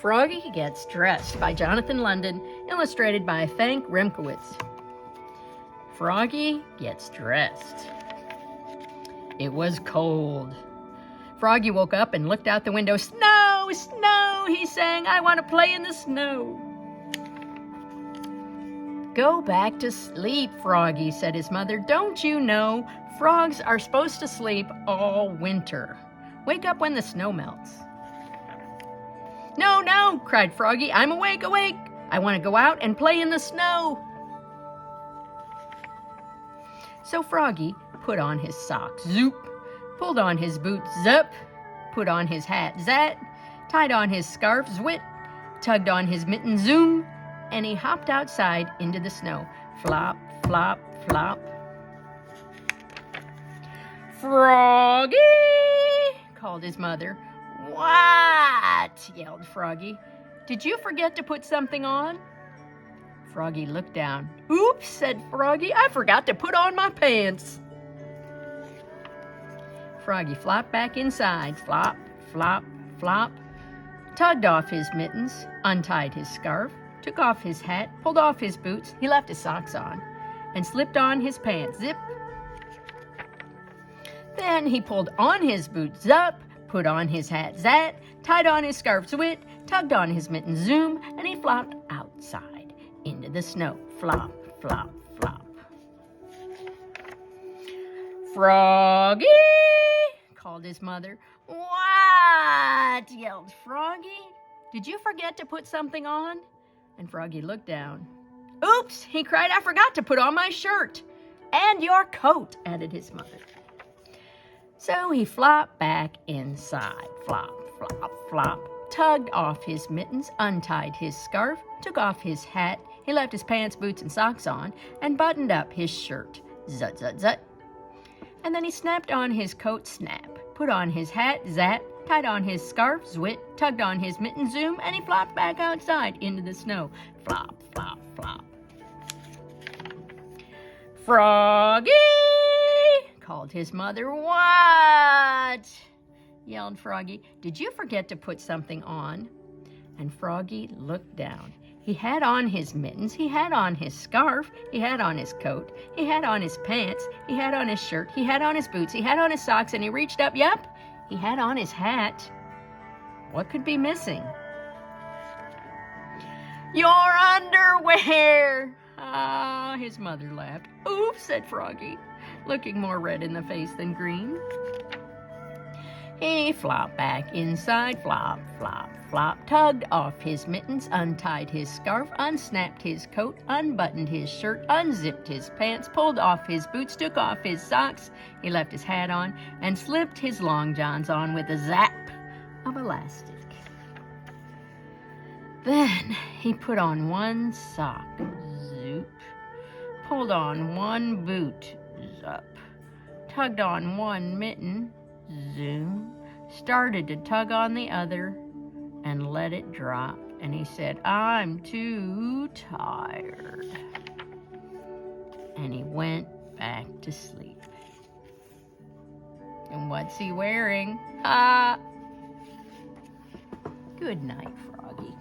Froggy Gets Dressed by Jonathan London, illustrated by Frank Remkowitz. Froggy gets dressed. It was cold. Froggy woke up and looked out the window. "Snow, snow," he sang. "I want to play in the snow." "Go back to sleep, Froggy," said his mother. "Don't you know frogs are supposed to sleep all winter? Wake up when the snow melts." "No, no," cried Froggy. "I'm awake, awake. I want to go out and play in the snow." So Froggy put on his socks, zoop, pulled on his boots, zup, put on his hat, zat, tied on his scarf, zwit, tugged on his mitten, zoom, and he hopped outside into the snow. Flop, flop, flop. "Froggy!" called his mother. "What?" yelled Froggy. "Did you forget to put something on?" Froggy looked down. "Oops," said Froggy. "I forgot to put on my pants." Froggy flopped back inside. Flop, flop, flop. Tugged off his mittens, untied his scarf, took off his hat, pulled off his boots. He left his socks on and slipped on his pants. Zip. Then he pulled on his boots. Zup. Put on his hat. Zat. Tied on his scarf. Zwit. Tugged on his mittens. Zoom. And he flopped outside into the snow. Flop, flop, flop. "Froggy!" called his mother. "What?" yelled Froggy. "Did you forget to put something on?" And Froggy looked down. "Oops," he cried. "I forgot to put on my shirt." "And your coat," added his mother. So he flopped back inside. Flop, flop, flop. Tugged off his mittens, untied his scarf, took off his hat. He left his pants, boots, and socks on, and buttoned up his shirt. Zut, zut, zut. And then he snapped on his coat, snap. Put on his hat, zat. Tied on his scarf, zwit. Tugged on his mitten, zoom. And he flopped back outside into the snow. Flop, flop, flop. "Froggy!" called his mother. "What?" yelled Froggy. "Did you forget to put something on?" And Froggy looked down. He had on his mittens, he had on his scarf, he had on his coat, he had on his pants, he had on his shirt, he had on his boots, he had on his socks, and he reached up, yep, he had on his hat. What could be missing? "Your underwear!" Ah, his mother laughed. "Oops," said Froggy, looking more red in the face than green. He flopped back inside. Flop, flop, flop. Tugged off his mittens, untied his scarf, unsnapped his coat, unbuttoned his shirt, unzipped his pants, pulled off his boots, took off his socks. He left his hat on and slipped his long johns on with a zap of elastic. Then he put on one sock. Zoop. Pulled on one boot. Zup. Tugged on one mitten. Zoom. Started to tug on the other and let it drop. And he said, "I'm too tired." And he went back to sleep. And what's he wearing? Good night, Froggy.